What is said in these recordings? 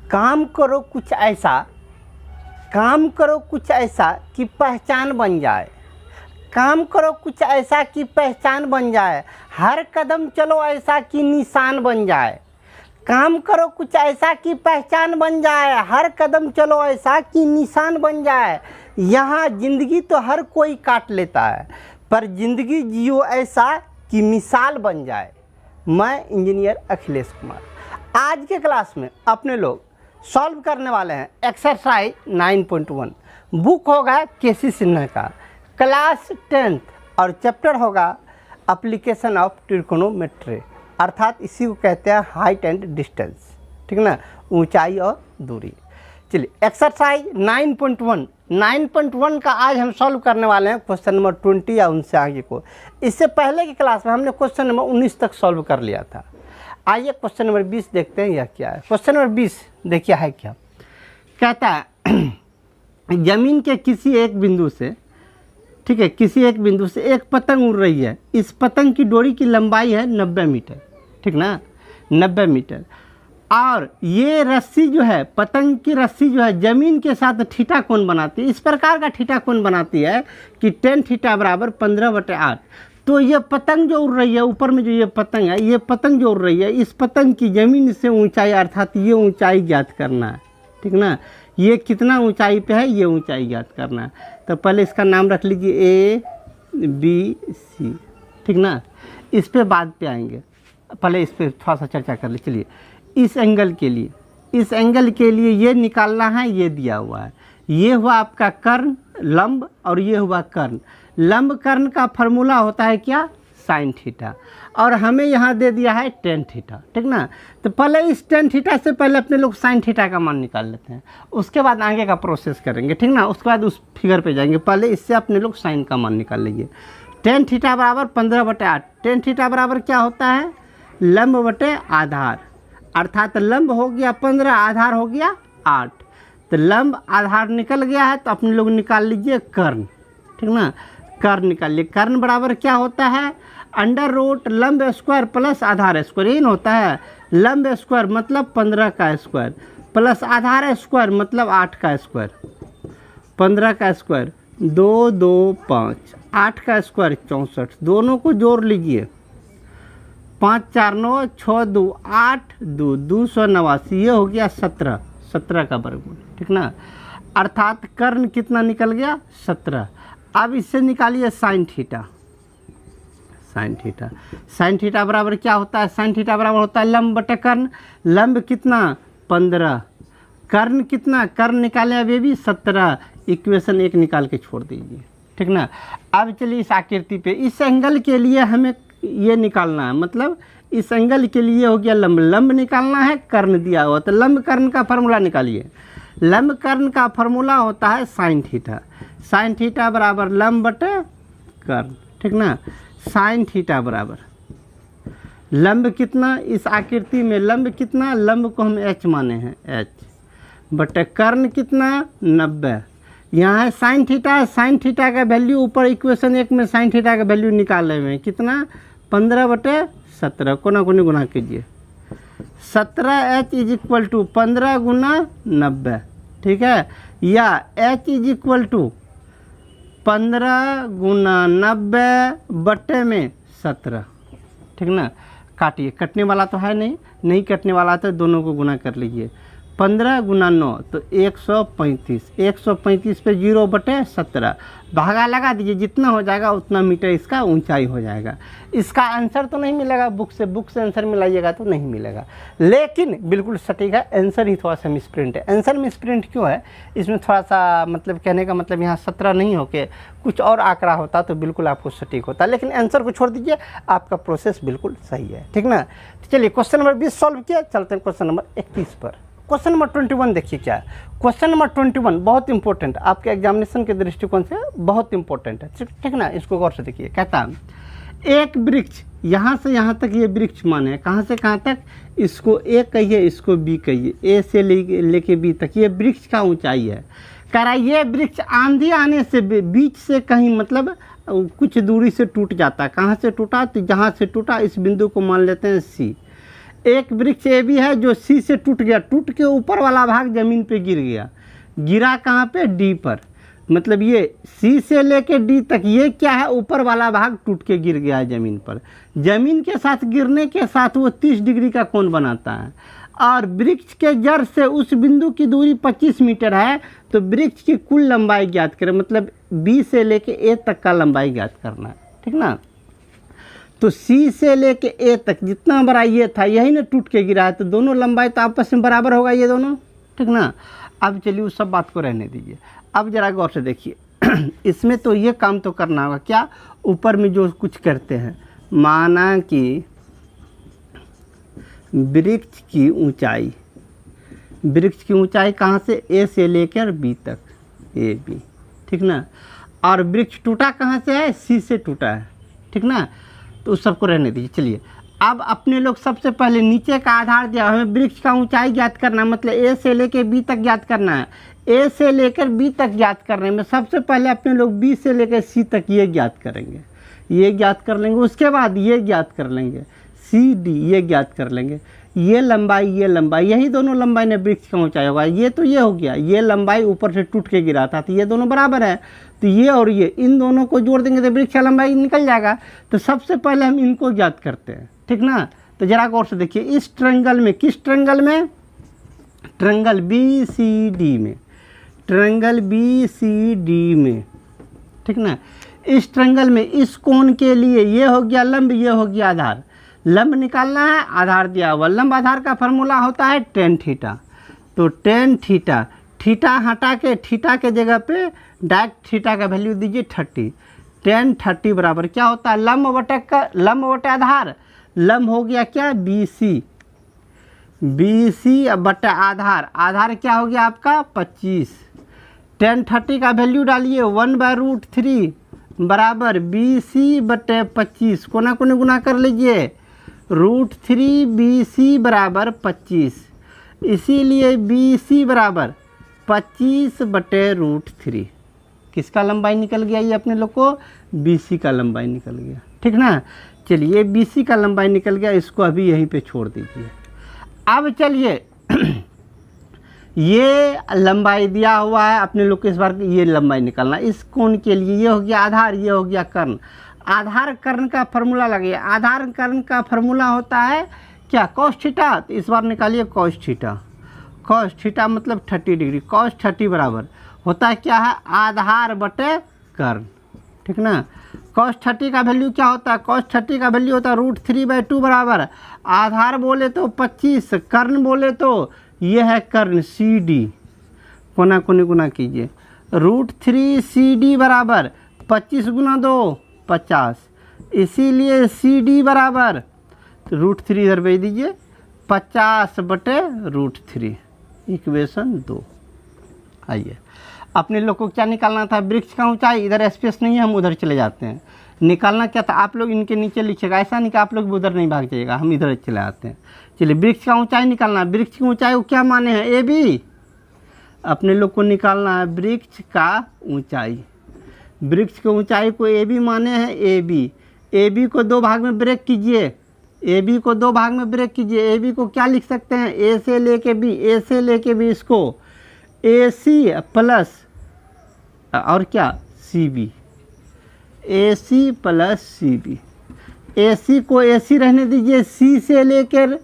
काम करो कुछ ऐसा, काम करो कुछ ऐसा कि पहचान बन जाए, काम करो कुछ ऐसा कि पहचान बन जाए, हर कदम चलो ऐसा कि निशान बन जाए। काम करो कुछ ऐसा कि पहचान बन जाए, हर कदम चलो ऐसा कि निशान बन जाए। यहाँ ज़िंदगी तो हर कोई काट लेता है, पर ज़िंदगी जियो ऐसा कि मिसाल बन जाए। मैं इंजीनियर अखिलेश कुमार। आज के क्लास में अपने लोग सॉल्व करने वाले हैं एक्सरसाइज 9.1। बुक होगा केसी सिन्हा का, क्लास 10th, और चैप्टर होगा एप्लीकेशन ऑफ ट्रिग्नोमेट्री, अर्थात इसी को कहते हैं हाइट एंड डिस्टेंस, ठीक ना, ऊंचाई और दूरी। चलिए एक्सरसाइज 9.1 का आज हम सॉल्व करने वाले हैं क्वेश्चन नंबर 20 या उनसे आगे को। इससे पहले की क्लास में हमने क्वेश्चन नंबर 19 तक सॉल्व कर लिया था। आइए क्वेश्चन नंबर 20 देखते हैं यह क्या है। क्वेश्चन नंबर 20 देखिए है क्या, कहता है जमीन के किसी एक बिंदु से, ठीक है, किसी एक बिंदु से एक पतंग उड़ रही है। इस पतंग की डोरी की लंबाई है 90 मीटर, ठीक ना, 90 मीटर। और ये रस्सी जो है, पतंग की रस्सी जो है ज़मीन के साथ थीटा कोण बनाती है। इस प्रकार का थीटा कोण बनाती है कि tan थीटा बराबर 15/8। तो ये पतंग जो उड़ रही है, ऊपर में जो ये पतंग है, ये पतंग जो उड़ रही है, इस पतंग की ज़मीन से ऊंचाई अर्थात ये ऊंचाई ज्ञात करना है, ठीक ना। ये कितना ऊंचाई पे है, ये ऊंचाई ज्ञात करना है। तो पहले इसका नाम रख लीजिए ABC, ठीक ना। इस पे बाद पे आएंगे, पहले इस पे थोड़ा सा चर्चा कर ले। चलिए इस एंगल के लिए, इस एंगल के लिए ये निकालना है, ये दिया हुआ है। ये हुआ आपका कर्ण लंब और ये हुआ कर्ण। लंब कर्ण का फॉर्मूला होता है क्या, साइन थीटा, और हमें यहाँ दे दिया है tan थीटा, ठीक ना। तो पहले इस tan थीटा से पहले अपने लोग साइन थीटा का मान निकाल लेते हैं, उसके बाद आगे का प्रोसेस करेंगे, ठीक ना। उसके बाद उस फिगर पे जाएंगे, पहले इससे अपने लोग साइन का मान निकाल लीजिए। tan थीटा बराबर 15/8। tan थीटा बराबर क्या होता है, लंब बटे आधार, अर्थात लंब हो गया 15, आधार हो गया 8। तो लंब आधार निकल गया है, तो अपने लोग निकाल लीजिए कर्ण, ठीक ना। कर्ण निकालिए। कर्ण बराबर क्या होता है, अंडर रूट लंब स्क्वायर प्लस आधार स्क्वायर, यही होता है। लंब स्क्वायर मतलब 15 का स्क्वायर प्लस आधार स्क्वायर मतलब 8 का स्क्वायर। 15 का स्क्वायर 2 2 5, 8 का स्क्वायर 64, दोनों को जोड़ लीजिए। 5 4 9 6 2 8 2 289, ये हो गया 17 का वर्गमूल, ठीक ना। अर्थात कर्ण कितना निकल गया, 17। अब इससे निकालिए sine theta. Sine theta, sine theta बराबर क्या होता है, साइन थीटा बराबर होता है लंब बटे कर्ण। लंब कितना 15, कर्ण कितना, कर्ण निकाले अभी भी 17। इक्वेशन 1 निकाल के छोड़ दीजिए, ठीक ना। अब चलिए इस आकृति पे, इस एंगल के लिए हमें ये निकालना है, मतलब इस एंगल के लिए हो गया लंब, लंब निकालना है, कर्ण दिया हुआ। तो लंब कर्ण का फार्मूला निकालिए। लंब कर्ण का फार्मूला होता है साइन थीटा। साइन थीटा बराबर लंब बटे कर्ण, ठीक ना। साइन थीटा बराबर लंब कितना, इस आकृति में लंब कितना, लंब को हम h माने हैं, h बटे कर्ण कितना 90। यहाँ है साइन थीटा, साइन थीटा का वैल्यू ऊपर इक्वेशन 1 में साइन थीटा का वैल्यू निकाले हुए हैं, कितना 15/17, कोना कोनी गुना कीजिए। 17h = 15 × 90, ठीक है, या h = 15 × 90/17, ठीक ना। काटिए, कटने वाला तो है नहीं कटने वाला तो दोनों को गुना कर लीजिए। 15 × 9 तो 135, 135 पे 0/17, भागा लगा दीजिए, जितना हो जाएगा उतना मीटर इसका ऊंचाई हो जाएगा। इसका आंसर तो नहीं मिलेगा बुक से आंसर मिलाइएगा तो नहीं मिलेगा, लेकिन बिल्कुल सटीक है। आंसर ही थोड़ा सा मिसप्रिंट है। आंसर मिसप्रिंट क्यों है, इसमें थोड़ा सा मतलब कहने का मतलब यहाँ 17 नहीं होके कुछ और आंकड़ा होता तो बिल्कुल आपको सटीक होता, लेकिन आंसर को छोड़ दीजिए, आपका प्रोसेस बिल्कुल सही है, ठीक ना। तो चलिए क्वेश्चन नंबर 20 सॉल्व किया, चलते हैं क्वेश्चन नंबर 21 पर। क्वेश्चन नंबर 21 देखिए क्या है। क्वेश्चन नंबर 21 बहुत इंपॉर्टेंट, आपके एग्जामिनेशन के दृष्टिकोण से बहुत इंपॉर्टेंट है, ठीक ना। इसको गौर से देखिए। कहता है एक वृक्ष यहाँ से यहाँ तक, ये वृक्ष माने कहाँ से कहाँ तक, इसको A कहिए, इसको B कहिए, A से लेके B तक ये वृक्ष का ऊंचाई है। कह रहा है ये वृक्ष आंधी आने से बीच से कहीं मतलब कुछ दूरी से टूट जाता है। कहाँ से टूटा, तो जहाँ से टूटा इस बिंदु को मान लेते हैं C। एक वृक्ष ए बी है जो सी से टूट गया, टूट के ऊपर वाला भाग ज़मीन पे गिर गया, गिरा कहाँ पे, डी पर। मतलब ये सी से लेके डी तक ये क्या है, ऊपर वाला भाग टूट के गिर गया है ज़मीन पर। ज़मीन के साथ गिरने के साथ वो 30 डिग्री का कोण बनाता है। और वृक्ष के जड़ से उस बिंदु की दूरी 25 मीटर है, तो वृक्ष की कुल लंबाई ज्ञात करें। मतलब बी से लेके ए तक का लंबाई ज्ञात करना है, ठीक ना। तो सी से लेके ए तक जितना बड़ा ये था, यही ना टूट के गिरा है, तो दोनों लंबाई तो आपस में बराबर होगा ये दोनों, ठीक ना। अब चलिए उस सब बात को रहने दीजिए। अब जरा गौर से देखिए इसमें तो ये काम तो करना होगा क्या, ऊपर में जो कुछ करते हैं, माना कि वृक्ष की ऊंचाई, वृक्ष की ऊंचाई कहाँ से, ए से लेकर बी तक, ए बी, ठीक ना। और वृक्ष टूटा कहाँ से है, सी से टूटा है, ठीक ना। तो उस सबको रहने दीजिए। चलिए अब अपने लोग सबसे पहले नीचे का आधार दिया, हमें वृक्ष का ऊंचाई ज्ञात करना है, मतलब ए से लेकर बी तक ज्ञात करना है। ए से लेकर बी तक ज्ञात करने में सबसे पहले अपने लोग बी से लेकर सी तक ये ज्ञात करेंगे, ये ज्ञात कर लेंगे। उसके बाद ये ज्ञात कर लेंगे, सी डी ये ज्ञात कर लेंगे। ये लंबाई, यही दोनों लंबाई ने वृक्ष का ऊंचाई होगा। ये तो ये हो गया, ये लंबाई ऊपर से टूट के गिरा था, तो ये दोनों बराबर है, तो ये और ये इन दोनों को जोड़ देंगे तो वृक्ष का लंबाई निकल जाएगा। तो सबसे पहले हम इनको ज्ञात करते हैं, ठीक ना। तो जरा गौर से देखिए, इस ट्रायंगल में, किस ट्रायंगल में, ट्रायंगल बी सी डी में, ट्रायंगल बी सी डी में, ठीक ना। इस ट्रायंगल में इस कोण के लिए ये हो गया लंब, ये हो गया आधार। लंब निकालना है, आधार दिया हुआ। लंब आधार का फार्मूला होता है टेन थीटा। तो टेन थीटा, थीटा हटा के थीटा के जगह पे डायरेक्ट थीटा का वैल्यू दीजिए 30। टेन 30 बराबर क्या होता है, लंब बटे आधार। लंब हो गया क्या, बी सी, बी सी बटे आधार, आधार क्या हो गया आपका 25। टेन 30 का वैल्यू डालिए 1/√3 बराबर बी सी बटे 25, कोना कोने गुना कर लीजिए, √3 बी सी बराबर 25। इसीलिए बी सी बराबर 25 बटे √3। किसका लंबाई निकल गया, ये अपने लोग को बी सी का लंबाई निकल गया, ठीक ना। चलिए बी सी का लंबाई निकल गया, इसको अभी यहीं पे छोड़ दीजिए। अब चलिए ये लंबाई दिया हुआ है अपने लोग को, इस बार ये लंबाई निकालना। इस कोण के लिए ये हो गया आधार, ये हो गया कर्ण। आधार कर्ण का फार्मूला लगे, आधार कर्ण का फार्मूला होता है क्या, कॉस थीटा। तो इस बार निकालिए कॉस थीटा, कॉस थीटा मतलब 30 डिग्री। कॉस 30 बराबर होता है क्या है, आधार बटे कर्ण, ठीक ना। कॉस 30 का वैल्यू क्या होता है, कॉस 30 का वैल्यू होता है √3/2 बराबर आधार बोले तो 25, कर्ण बोले तो ये है कर्ण सी डी, कोना कोने गुना कीजिए, √3 सी डी बराबर 25 गुना 2 50। इसीलिए सी डी बराबर √3 इधर भेज दीजिए 50 बटे √3, इक्वेशन 2। आइए अपने लोग को क्या निकालना था, वृक्ष का ऊंचाई। इधर स्पेस नहीं है, हम उधर चले जाते हैं। निकालना क्या था, आप लोग इनके नीचे लिखिएगा, ऐसा नहीं कि आप लोग उधर नहीं भाग जाइएगा, हम इधर चले आते हैं। चलिए वृक्ष का ऊंचाई निकालना। वृक्ष की ऊंचाई को क्या माने हैं, ए बी। अपने लोग को निकालना है वृक्ष का ऊंचाई। वृक्ष की ऊंचाई को ए बी माने हैं, ए बी। ए बी को दो भाग में ब्रेक कीजिए, ए बी को दो भाग में ब्रेक कीजिए। ए बी को क्या लिख सकते हैं, ए से लेके बी, ए से लेके बी, इसको ए सी प्लस और क्या सी बी, ए सी प्लस सी बी। ए सी को ए सी रहने दीजिए, सी से लेकर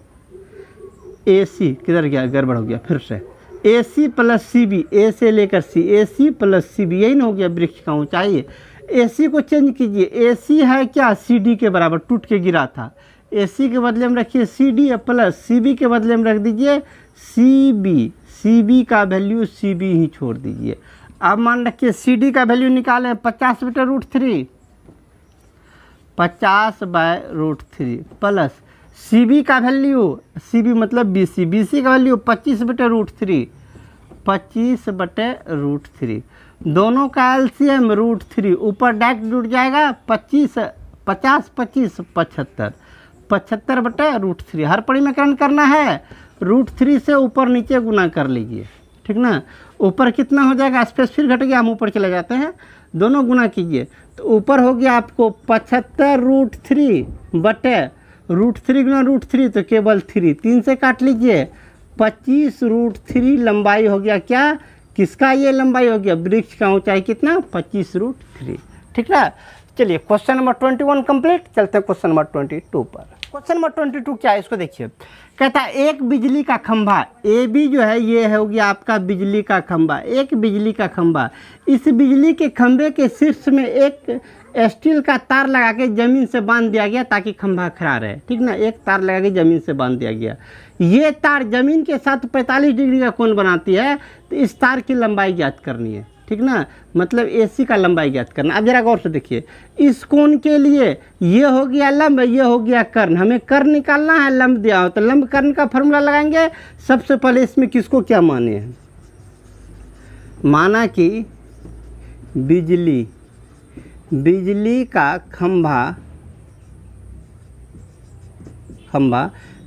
ए सी किधर गया, गड़बड़ हो गया फिर से, ए सी प्लस सी बी, ए से लेकर सी, ए सी प्लस सी बी, यही ना हो गया वृक्ष का ऊंचाई। ए सी को चेंज कीजिए, ए सी है क्या सी डी के बराबर, टूट के गिरा था। ए सी के बदले में रखिए C D plus C B के बदले में रख दीजिए सी बी। सी बी का वैल्यू सी बी ही छोड़ दीजिए। अब मान रखिए सी डी का वैल्यू निकालें 50 बटे √3, 50/√3 प्लस सी बी का वैल्यू, सी बी मतलब बी सी, बी सी का वैल्यू 25 बटे √3, 25 बटे √3। दोनों का एलसीएम √3, ऊपर डायरेक्ट जुड़ जाएगा 25, 50 25 75, 75 बटे √3। हर परिमेकरण करना है, √3 से ऊपर नीचे गुना कर लीजिए, ठीक ना। ऊपर कितना हो जाएगा, स्पेस फिर घट गया, हम ऊपर चले जाते हैं, दोनों गुना कीजिए। तो ऊपर हो गया आपको 75 √3 बटे √3 गुना √3 तो केवल 3, 3 से काट लीजिए, 25 √3 लंबाई हो गया क्या, किसका ये लंबाई हो गया, वृक्ष का ऊंचाई कितना, 25 √3। ठीक ना। चलिए क्वेश्चन नंबर 21 कंप्लीट। चलते हैं क्वेश्चन नंबर 22 पर। क्वेश्चन नंबर 22 क्या है, इसको देखिए। कहता है एक बिजली का खंभा ए बी जो है ये हो गया आपका बिजली का खंभा, एक बिजली का खंभा। इस बिजली के खंभे के शीर्ष में एक स्टील का तार लगा के जमीन से बांध दिया गया ताकि खंभा खड़ा रहे। ठीक ना, एक तार लगा के जमीन से बांध दिया गया। ये तार जमीन के साथ 45 डिग्री का कोण बनाती है, तो इस तार की लंबाई ज्ञात करनी है। ठीक ना, मतलब AC का लंबाई ज्ञात करना। अब जरा गौर से देखिए, इस कोण के लिए ये हो गया लंब, ये हो गया कर्ण। हमें कर्ण निकालना है, लंब दिया हो तो लंब कर्ण का फॉर्मूला लगाएंगे। सबसे पहले इसमें किसको क्या माने हैं, माना कि बिजली का खंभा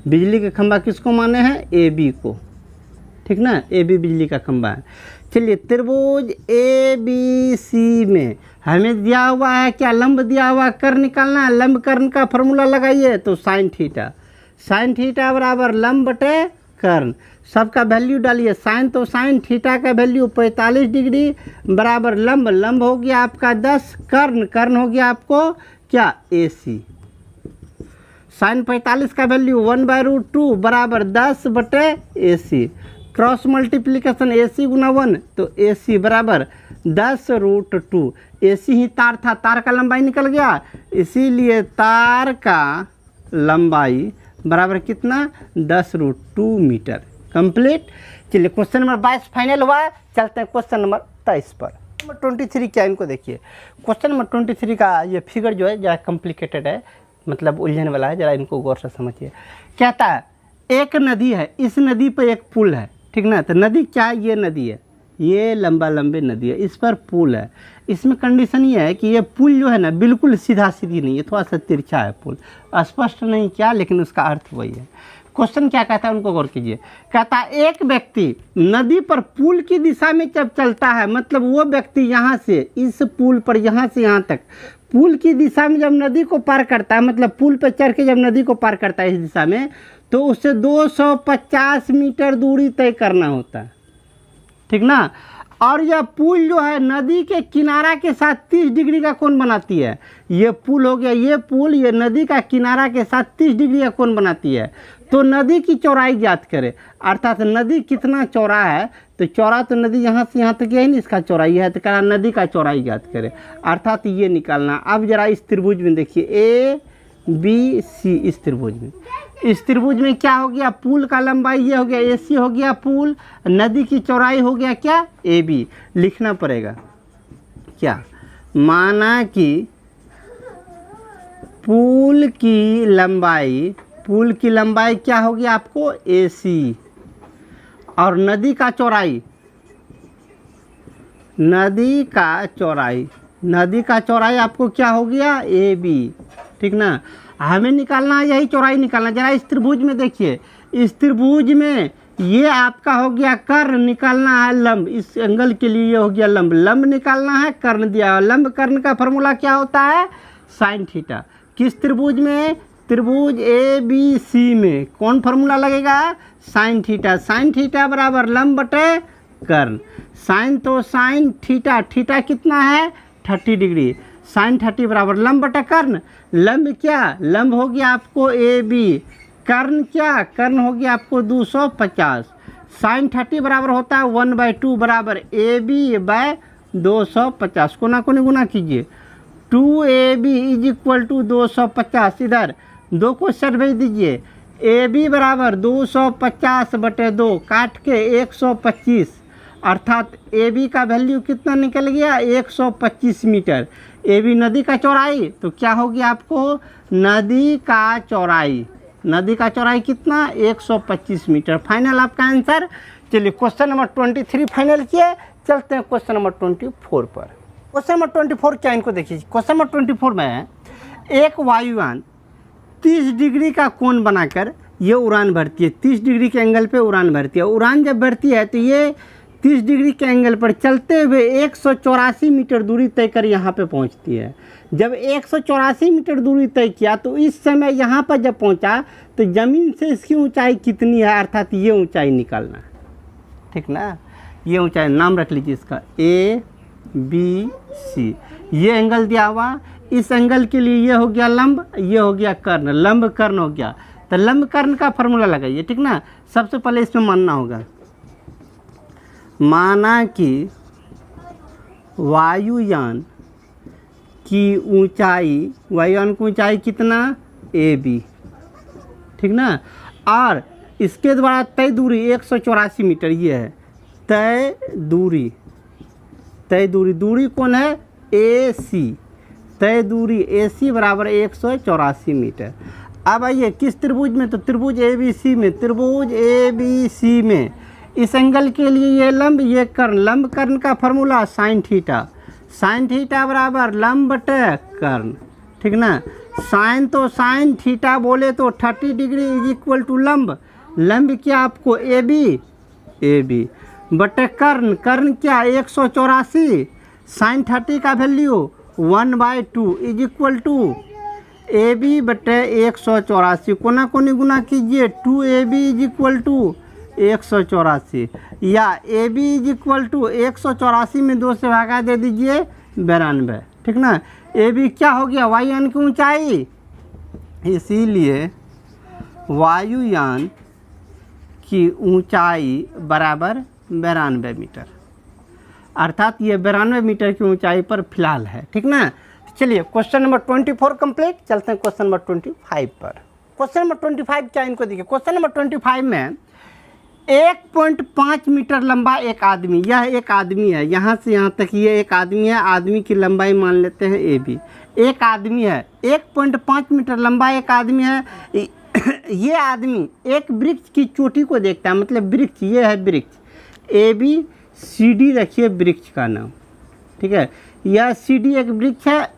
बिजली का खंभा किसको माने हैं, AB को। ठीक ना, AB बिजली का खंभा है। चलिए त्रिभुज ABC में हमें दिया हुआ है क्या, लंब दिया हुआ, कर्ण निकालना है। लंब कर्ण का फॉर्मूला लगाइए तो sin थीटा बराबर लंब बटे कर्ण। सबका वैल्यू डालिए, साइन तो साइन, थीटा का वैल्यू 45 डिग्री बराबर लंब हो गया आपका 10, कर्ण हो गया आपको क्या, AC। साइन 45 का वैल्यू 1/√2 बराबर 10 बटे AC। क्रॉस मल्टीप्लिकेशन AC गुना 1 तो AC बराबर 10√2। AC ही तार था, तार का लंबाई निकल गया, इसीलिए तार का लंबाई बराबर कितना, 10√2 मीटर। कंप्लीट। चलिए क्वेश्चन नंबर 22 फाइनल हुआ। चलते हैं क्वेश्चन नंबर 23 पर। नंबर 23 क्या, इनको देखिए। क्वेश्चन नंबर 23 का ये फिगर जो है ज़रा कॉम्प्लिकेटेड है, मतलब उलझन वाला है, ज़रा इनको गौर से समझिए। कहता है एक नदी है, इस नदी पर एक पुल है। ठीक ना, तो नदी क्या है, ये नदी है, ये लंबी नदी है, इस पर पुल है। इसमें कंडीशन ये है कि ये पुल जो है ना बिल्कुल सीधा सीधी नहीं है, थोड़ा सा तिरछा है पुल। स्पष्ट नहीं क्या, लेकिन उसका अर्थ वही है। क्वेश्चन क्या कहता है उनको गौर कीजिए। कहता है एक व्यक्ति नदी पर पुल की दिशा में जब चलता है, मतलब वो व्यक्ति यहाँ से इस पुल पर यहाँ से यहाँ तक पुल की दिशा में जब नदी को पार करता है, मतलब पुल पर चढ़ के जब नदी को पार करता है इस दिशा में, तो उससे 250 मीटर दूरी तय करना होता है। ठीक ना, और यह पुल जो है नदी के किनारा के साथ 30 डिग्री का कोण बनाती है। ये पुल हो गया, ये पुल ये नदी का किनारा के साथ 30 डिग्री का कोण बनाती है। तो नदी की चौड़ाई ज्ञात करें, अर्थात नदी कितना चौड़ा है, तो चौड़ा तो नदी यहाँ से यहाँ तक है नहीं, इसका चौड़ाई है, तो कहा नदी का चौड़ाई ज्ञात करें, अर्थात ये निकालना। अब जरा इस त्रिभुज में देखिए ABC, इस त्रिभुज में क्या हो गया, पुल का लंबाई ये हो गया AC हो गया पुल, नदी की चौड़ाई हो गया क्या, AB। लिखना पड़ेगा क्या, माना कि पुल की लंबाई क्या होगी आपको AC, और नदी का चौड़ाई आपको क्या हो गया, AB। ठीक ना, हमें निकालना है यही चौड़ाई निकालना। जरा इस त्रिभुज में देखिए, इस त्रिभुज में ये आपका हो गया कर्ण, निकालना है लंब, इस एंगल के लिए ये हो गया लंब निकालना है, कर्ण दिया है। लंब कर्ण का फॉर्मूला क्या होता है, साइन थीटा। किस त्रिभुज में, त्रिभुज ABC में कौन फॉर्मूला लगेगा, साइन थीटा बराबर लंब बटे कर्ण। साइन तो साइन, थीटा कितना है 30 डिग्री, साइन 30 बराबर लंब बटा कर्ण। लंब क्या, लंब हो गया आपको AB, कर्ण क्या, कर्ण हो गया आपको 250। साइन 30 बराबर होता है 1/2 बराबर AB/250 को ना गुना कीजिए। 2AB = 250, इधर 2 को सेट भेज दीजिए। AB बराबर 250/2 काट के 125, अर्थात AB का वैल्यू कितना निकल गया 125 मीटर। AB नदी का चौड़ाई, तो क्या होगी आपको, नदी का चौड़ाई कितना 125 मीटर। फाइनल आपका आंसर। चलिए क्वेश्चन नंबर 23 फाइनल किए। चलते हैं क्वेश्चन नंबर 24 पर। क्वेश्चन नंबर 24 क्या, इनको देखिए। क्वेश्चन नंबर 24 में एक वायुयान 30 डिग्री का कोण बनाकर ये उड़ान भरती है, 30 डिग्री के एंगल पे उड़ान भरती है। उड़ान जब भरती है तो ये 30 डिग्री के एंगल पर चलते हुए 184 मीटर दूरी तय कर यहाँ पे पहुँचती है। जब 184 मीटर दूरी तय किया तो इस समय यहाँ पर जब पहुँचा तो ज़मीन से इसकी ऊंचाई कितनी है, अर्थात ये ऊंचाई निकालना है, ठीक ना। ये ऊंचाई नाम रख लीजिए इसका ABC। ये एंगल दिया हुआ, इस एंगल के लिए ये हो गया लंब, ये हो गया कर्ण, लंब कर्ण हो गया। तो लंब कर्ण का फॉर्मूला लगाइए, ठीक ना। सबसे पहले इसमें मानना होगा, माना कि वायुयान की ऊंचाई, वायुयान की ऊंचाई कितना AB, ठीक ना। और इसके द्वारा तय दूरी 184 मीटर ये है तय दूरी। तय दूरी, दूरी कौन है AC, तय दूरी AC बराबर 184 मीटर। अब आइए किस त्रिभुज में, तो त्रिभुज ABC में, त्रिभुज ABC में इस एंगल के लिए ये लंब ये कर्ण, लंब कर्ण का formula sine theta, sine theta बराबर लंब बटे कर्ण, ठीक ना। साइन तो साइन थीटा बोले तो 30 डिग्री इज इक्वल टू लंब, लंब क्या आपको AB बटे कर्ण, कर्ण क्या 184, साइन 30 का value 1/2 is equal to AB बटे 184, कोना कोनी गुना कीजिए 2AB इज इक्वल टू 184, या AB इज इक्वल टू 184 में 2 से भागा दे दीजिए 92, ठीक ना। AB क्या हो गया, वायुयान की ऊंचाई, इसीलिए वायुयान की ऊंचाई बराबर 92 मीटर, अर्थात ये 92 मीटर की ऊंचाई पर फिलहाल है, ठीक ना। चलिए क्वेश्चन नंबर 24 कंप्लीट, चलते हैं क्वेश्चन नंबर 25 पर। क्वेश्चन नंबर 25 क्या, इनको देखिए। क्वेश्चन नंबर 25 में 1.5 मीटर लंबा एक आदमी, यह एक आदमी है, यहाँ से यहाँ तक ये एक आदमी है, आदमी की लंबाई मान लेते हैं AB, एक आदमी है, 1.5 मीटर लंबा एक आदमी है। ये आदमी एक वृक्ष की चोटी को देखता है, मतलब वृक्ष, ये है वृक्ष, ABCD रखिए वृक्ष का नाम, ठीक है। यह CD एक वृक्ष है।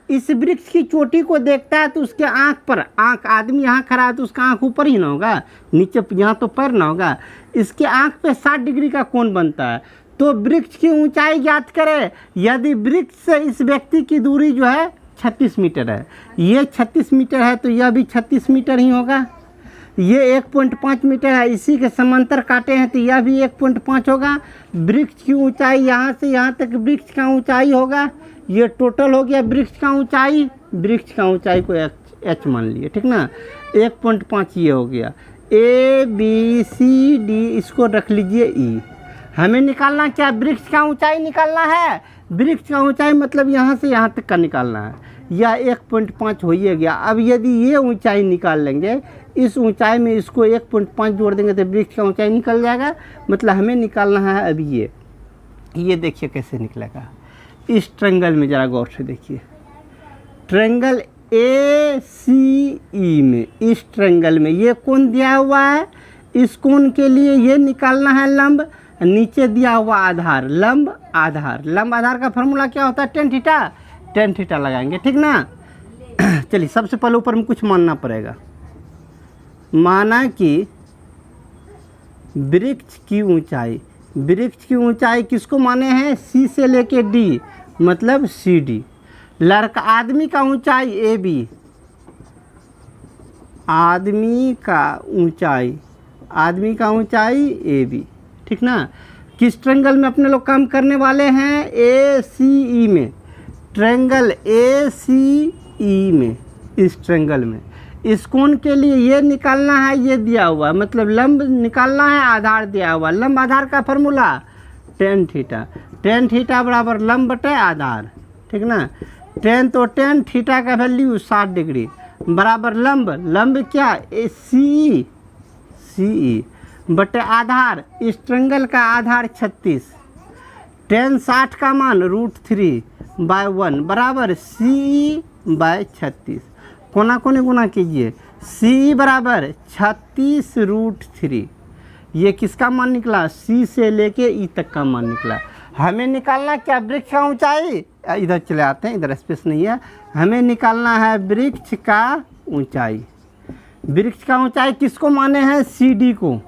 इस वृक्ष की चोटी को देखता है तो उसके आँख पर, आँख, आदमी यहाँ खड़ा है तो उसका आँख ऊपर ही ना होगा, नीचे यहाँ तो पैर ना होगा, इसके आँख पे 60 डिग्री का कोण बनता है। तो वृक्ष की ऊंचाई ज्ञात करें। यदि वृक्ष से इस व्यक्ति की दूरी जो है 36 मीटर है, ये 36 मीटर है तो यह भी 36 मीटर ही होगा। ये 1.5 मीटर है, इसी के समांतर काटे हैं तो यह भी 1.5 होगा। वृक्ष की ऊंचाई यहाँ से यहाँ तक वृक्ष का ऊंचाई होगा, ये टोटल हो गया वृक्ष का ऊंचाई, वृक्ष का ऊंचाई को H मान लिए, ठीक ना। 1.5 ये हो गया। ABCD इसको रख लीजिए E। हमें निकालना क्या, वृक्ष का ऊंचाई निकालना है। वृक्ष का ऊंचाई मतलब यहाँ से यहाँ तक का निकालना है, या 1.5 हो ही गया। अब यदि ये ऊंचाई निकाल लेंगे, इस ऊंचाई में इसको 1.5 जोड़ देंगे तो वृक्ष का ऊंचाई निकल जाएगा। मतलब हमें निकालना है अब ये देखिए कैसे निकलेगा। इस ट्रायंगल में ज़रा गौर से देखिए, ट्रायंगल ACE में, इस ट्रायंगल में ये कोण दिया हुआ है, इस कोण के लिए ये निकालना है लंब, नीचे दिया हुआ आधार, लंब आधार। लंब आधार का फॉर्मूला क्या होता है, tan थीटा लगाएंगे, ठीक ना। चलिए सबसे पहले ऊपर में कुछ मानना पड़ेगा। माना कि वृक्ष की ऊंचाई किसको माने हैं, C से लेके D, मतलब CD। लड़का, आदमी का ऊंचाई AB, आदमी का ऊंचाई AB, ठीक ना। किस ट्रायंगल में अपने लोग काम करने वाले हैं, ACE में, ट्रायंगल ACE में, इस ट्रायंगल में। इस कोण के लिए ये निकालना है, ये दिया हुआ, मतलब लंब निकालना है, आधार दिया हुआ। लंब आधार का फॉर्मूला tan थीटा बराबर लंब बटे आधार, ठीक ना। tan तो tan थीटा का वैल्यू 60 डिग्री बराबर लंब क्या CE बटे आधार, इस ट्रायंगल का आधार 36, tan 60 का मान √3/1 बराबर CE/36। कोना कोने गुना कीजिए, CE बराबर 36√3। ये किसका मान निकला, C से लेके E तक का मान निकला। हमें निकालना क्या, वृक्ष का ऊंचाई, इधर चले आते हैं, इधर स्पेस नहीं है। हमें निकालना है वृक्ष का ऊंचाई। वृक्ष का ऊंचाई किसको माने हैं, CD को।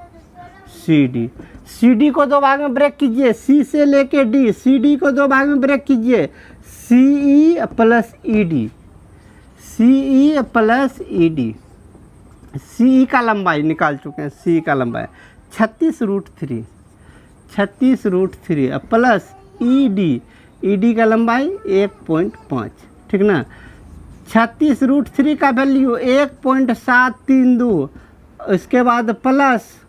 सी डी। सी डी को दो भाग में ब्रेक कीजिए, सी से लेके डी, सी डी को दो भाग में ब्रेक कीजिए, C E plus E D, C E plus E D. C ई का लंबाई निकाल चुके हैं, सी ई का लंबाई 36√3, 36√3 plus E D, E D का लंबाई 1.5, ठीक ना। 36√3 का वैल्यू 1.732, इसके बाद प्लस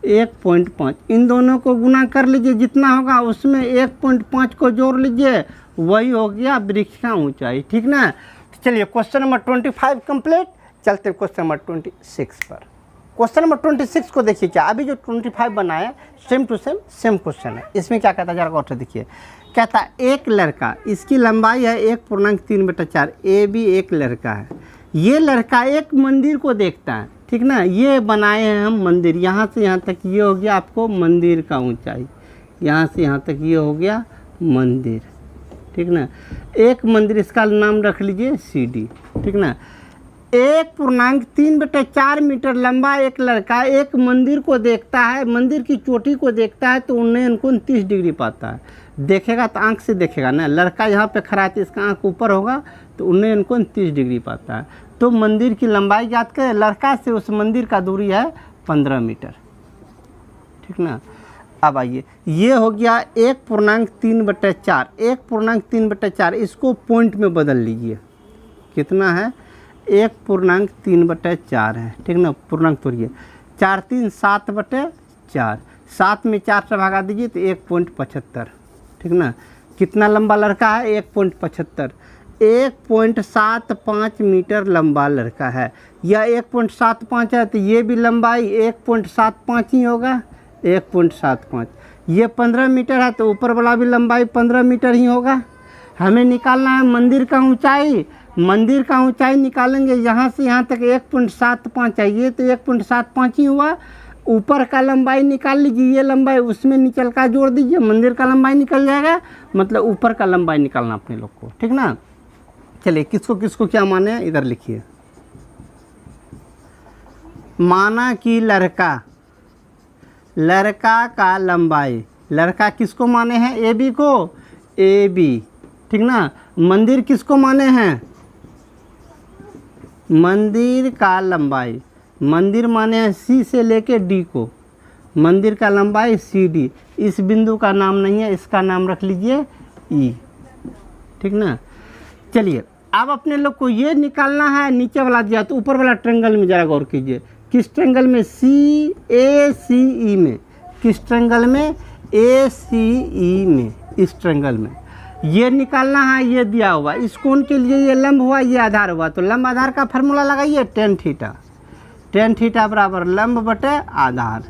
1.5, इन दोनों को गुना कर लीजिए, जितना होगा उसमें 1.5 को जोड़ लीजिए, वही हो गया वृक्ष का ऊंचाई, ठीक ना। तो चलिए क्वेश्चन नंबर 25 कंप्लीट। चलते हैं क्वेश्चन नंबर 26 पर। क्वेश्चन नंबर 26 को देखिए, क्या अभी जो 25 बनाया सेम टू सेम क्वेश्चन है। इसमें क्या कहता है जरा गौर से देखिए। कहता है एक लड़का, इसकी लंबाई है 1.3/4, ए भी एक लड़का है। ये लड़का एक मंदिर को देखता है, ठीक ना। ये बनाए हैं हम मंदिर, यहाँ से यहाँ तक ये हो गया आपको मंदिर का ऊंचाई, यहाँ से यहाँ तक ये हो गया मंदिर, ठीक ना। एक मंदिर, इसका नाम रख लीजिए सी डी, ठीक ना। 1.3/4 मीटर लंबा एक लड़का एक मंदिर को देखता है, मंदिर की चोटी को देखता है तो उन्नयन कोण 30 डिग्री पाता है। देखेगा तो आंख से देखेगा ना, लड़का यहाँ पे खड़ा है तो इसका आंख ऊपर होगा तो उन्नयन कोण 30 डिग्री पाता है। तो मंदिर की लंबाई ज्ञात करें, लड़का से उस मंदिर का दूरी है 15 मीटर, ठीक ना। अब आइए, ये हो गया 1.3/4, 1.3/4, इसको पॉइंट में बदल लीजिए, कितना है 1.3/4 है, ठीक ना। पूर्णांक तोड़िए, 4 3 7/4, 7 में 4 से भगा दीजिए तो 1.75, ठीक ना। कितना लंबा लड़का है 1.75, 1.75 मीटर लंबा लड़का है। यह 1.75 है तो ये भी लंबाई 1.75 ही होगा, 1.75। ये 15 मीटर है तो ऊपर वाला भी लंबाई 15 मीटर ही होगा। हमें निकालना है मंदिर का ऊंचाई, मंदिर का ऊंचाई निकालेंगे, यहाँ से यहाँ तक 1.75 है, ये तो 1.75 ही हुआ। ऊपर का लंबाई निकाल लीजिए, ये लंबाई उसमें निकल का जोड़ दीजिए, मंदिर का लंबाई निकल जाएगा, मतलब ऊपर का लंबाई निकालना अपने लोग को, ठीक ना। चलिए किसको किसको क्या माने इधर लिखिए। माना कि लड़का का लंबाई, लड़का किसको माने हैं ए बी को, ए बी, ठीक ना। मंदिर किसको माने हैं, मंदिर का लंबाई, मंदिर माने हैं सी से लेके डी को, मंदिर का लंबाई सी डी। इस बिंदु का नाम नहीं है, इसका नाम रख लीजिए ई, ठीक ना। चलिए अब अपने लोग को ये निकालना है, नीचे वाला दिया तो ऊपर वाला ट्रायंगल में जरा गौर कीजिए, किस ट्रायंगल में, सी ए सी ई में, किस ट्रायंगल में, ए सी ई में, इस ट्रायंगल में ये निकालना है। ये दिया हुआ, इस कोण के लिए ये लंब हुआ, ये आधार हुआ, तो लंब आधार का फार्मूला लगाइए, tan थीटा, tan थीटा बराबर लंब बटे आधार।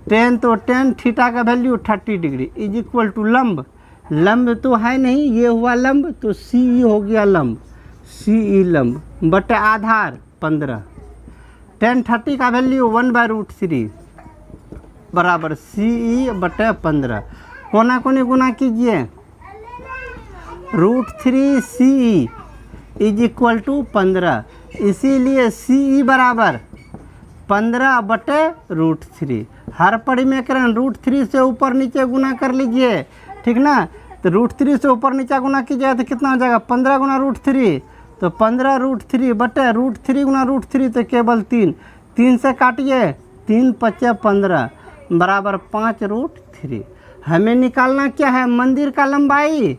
tan तो tan थीटा का value 30 degree is equal to लंब, लंब तो है नहीं, ये हुआ लंब तो सी ई हो गया लंब, सी ई लंब बटे आधार 15। tan 30 का वैल्यू 1/√3 बराबर सी ई बटे 15। कोना कोने गुना कीजिए, √3 सी ई इज इक्वल टू 15, इसीलिए सी ई बराबर 15/√3। हर परिमेकरण √3 से ऊपर नीचे गुना कर लीजिए, ठीक ना। तो √3 से ऊपर नीचे गुना कीजिएगा तो कितना हो जाएगा 15 गुना √3, तो 15√3 बटे √3 गुना √3 तो केवल 3, 3 से काटिए, 3 × 5 = 15 बराबर 5√3। हमें निकालना क्या है, मंदिर का लंबाई,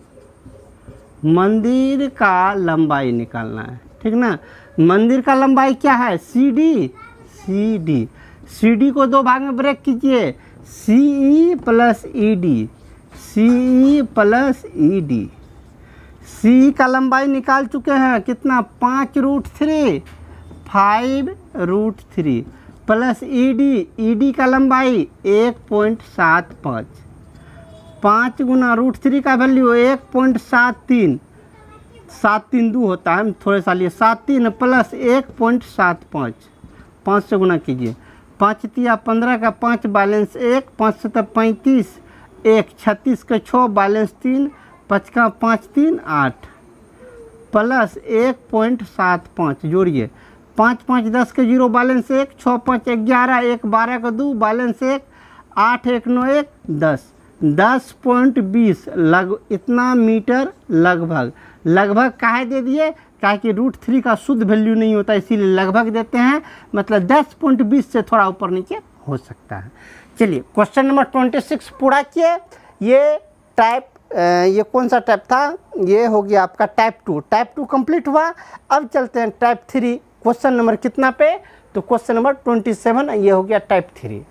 मंदिर का लंबाई निकालना है, ठीक ना। मंदिर का लंबाई क्या है, C D, C D, C D को दो भाग में ब्रेक कीजिए, C E plus E D, C E plus E D. C का लंबाई निकाल चुके हैं, कितना 5√3, 5√3 प्लस ई डी का लंबाई 1.75, 5 गुना √3 का वैल्यू 1.73, 7 3 2 होता है, हम थोड़े सा लिए 7 3 प्लस 1.75, 5 से गुना कीजिए, 5 तिया 15 का 5 बैलेंस 1, 5 से 35, 1 36 का 6 बैलेंस 3, 5 का 5 3 8 प्लस 1.75 जोड़िए, 5 5 10 के 0 बैलेंस 1, 6 5 11, 1 12 का 2 बैलेंस 1, 8 1 9 1 10, 10.20 इतना मीटर लगभग। लगभग काहे दे दिए, काहे कि √3 का शुद्ध वैल्यू नहीं होता, इसीलिए लगभग देते हैं, मतलब 10.20 से थोड़ा ऊपर नीचे हो सकता है। चलिए क्वेश्चन नंबर 26 पूरा किए। ये टाइप ये कौन सा टाइप था, ये हो गया आपका टाइप 2। टाइप 2 कंप्लीट हुआ। अब चलते हैं टाइप 3। क्वेश्चन नंबर कितना पे, तो क्वेश्चन नंबर 27, ये हो गया टाइप 3।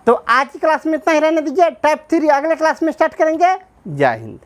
तो आज की क्लास में इतना ही रहने दीजिए। टाइप 3 अगले क्लास में स्टार्ट करेंगे। जय हिंद।